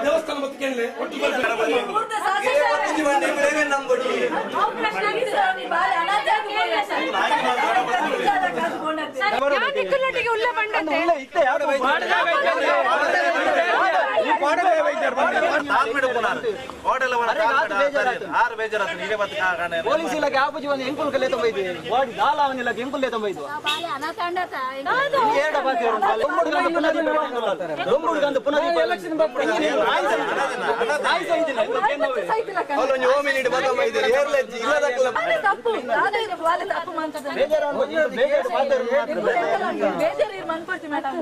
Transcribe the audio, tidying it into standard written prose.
ದೇವಸ್ಥಾನ పోలీసు ఇలాగ ఆపచి వంద ఎంకులు లేతం పోయింది వాడి దాలావని ఇలాగ ఎంకులు లేతం పోయింది ఏడ బాకి దొంగుడు గంద పునది ఎలక్షన్ నాయి సైదిಲ್ಲ ಅವನು ಹೋಮಿನಿಡ್ ಬತ ಮೈದೆ ಏರ್ಲೆಜ್ಜಿ ಇಲ್ಲದಕ್ಕಲ್ಲ ತಪ್ಪು ದಾದೈದ ಬಾಲ ತಪ್ಪು ಮಂತದ ಬೇಜಾರು ಮನ್ಕೊಡ್ತಿ ಮೇಡಮ್